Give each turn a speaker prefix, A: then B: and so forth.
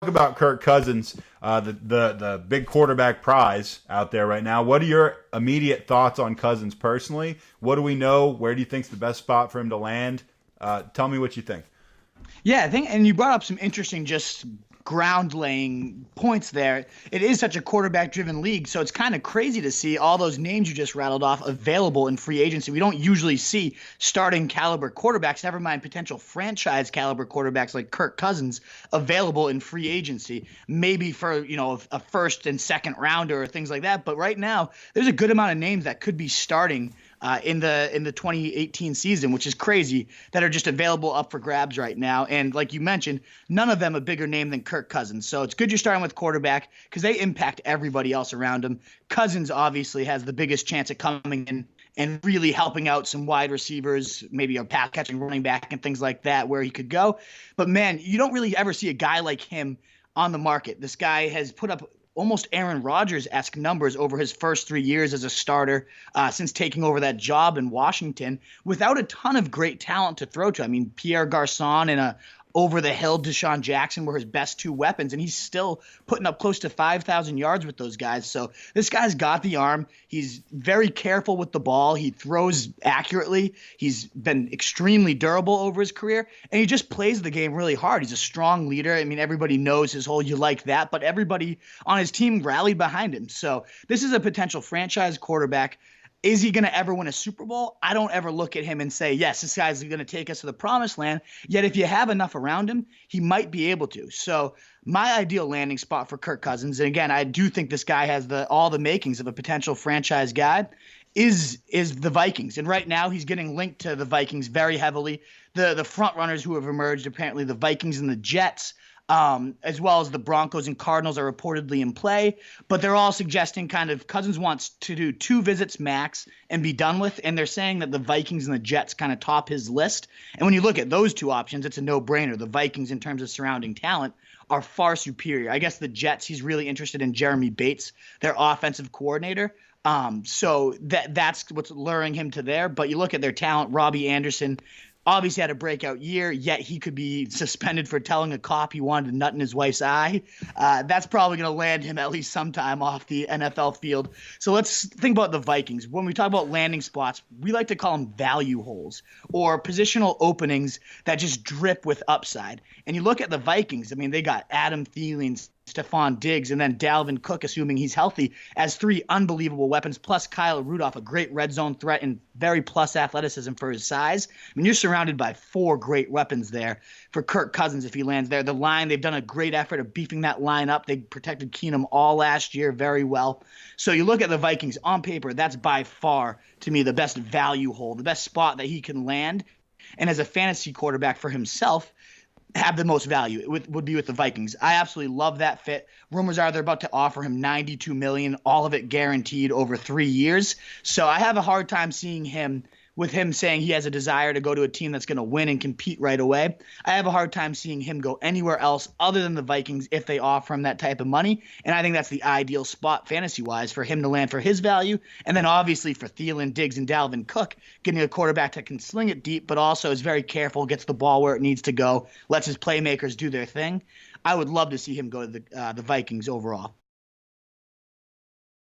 A: about Kirk Cousins, the big quarterback prize out there right now. What are your immediate thoughts on Cousins personally? What do we know? Where do you think's the best spot for him to land? Tell me what you think.
B: Yeah, I think, and you brought up some interesting just ground laying points there. It is such a quarterback driven league, so it's kind of crazy to see all those names you just rattled off available in free agency. We don't usually see starting caliber quarterbacks, never mind potential franchise caliber quarterbacks like Kirk Cousins available in free agency. Maybe for, a first and second rounder or things like that, but right now there's a good amount of names that could be starting in the 2018 season, which is crazy, that are just available up for grabs right now. And like you mentioned, none of them a bigger name than Kirk Cousins. So it's good you're starting with quarterback because they impact everybody else around him. Cousins obviously has the biggest chance at coming in and really helping out some wide receivers, maybe a pass catching running back and things like that where he could go. But man, you don't really ever see a guy like him on the market. This guy has put up almost Aaron Rodgers-esque numbers over his first 3 years as a starter since taking over that job in Washington without a ton of great talent to throw to. I mean, Pierre Garçon and a over-the-hill Deshaun Jackson were his best two weapons, and he's still putting up close to 5,000 yards with those guys. So this guy's got the arm. He's very careful with the ball. He throws accurately. He's been extremely durable over his career, and he just plays the game really hard. He's a strong leader. I mean, everybody knows his whole "you like that," but everybody on his team rallied behind him. So this is a potential franchise quarterback. Is he going to ever win a Super Bowl? I don't ever look at him and say, yes, this guy's going to take us to the promised land. Yet if you have enough around him, he might be able to. So my ideal landing spot for Kirk Cousins, and again, I do think this guy has all the makings of a potential franchise guy, is the Vikings. And right now he's getting linked to the Vikings very heavily. The front runners who have emerged, apparently the Vikings and the Jets, as well as the Broncos and Cardinals are reportedly in play, but they're all suggesting kind of Cousins wants to do 2 visits max and be done with, and they're saying that the Vikings and the Jets kind of top his list. And when you look at those two options, it's a no-brainer. The Vikings, in terms of surrounding talent, are far superior. I guess the Jets, he's really interested in Jeremy Bates, their offensive coordinator. So that's what's luring him to there. But you look at their talent, Robbie Anderson obviously had a breakout year, yet he could be suspended for telling a cop he wanted a nut in his wife's eye. That's probably going to land him at least sometime off the NFL field. So let's think about the Vikings. When we talk about landing spots, we like to call them value holes or positional openings that just drip with upside. And you look at the Vikings, I mean, they got Adam Thielen, Stephon Diggs, and then Dalvin Cook, assuming he's healthy, as 3 unbelievable weapons, plus Kyle Rudolph, a great red zone threat and very plus athleticism for his size. I mean, you're surrounded by 4 great weapons there for Kirk Cousins if he lands there. The line, they've done a great effort of beefing that line up. They protected Keenum all last year very well. So you look at the Vikings on paper, that's by far, to me, the best value hole, the best spot that he can land. And as a fantasy quarterback for himself, have the most value. It would be with the Vikings. I absolutely love that fit. Rumors are they're about to offer him $92 million, all of it guaranteed over 3 years. So I have a hard time seeing him saying he has a desire to go to a team that's going to win and compete right away. I have a hard time seeing him go anywhere else other than the Vikings if they offer him that type of money. And I think that's the ideal spot fantasy-wise for him to land for his value. And then obviously for Thielen, Diggs, and Dalvin Cook, getting a quarterback that can sling it deep, but also is very careful, gets the ball where it needs to go, lets his playmakers do their thing. I would love to see him go to the Vikings overall.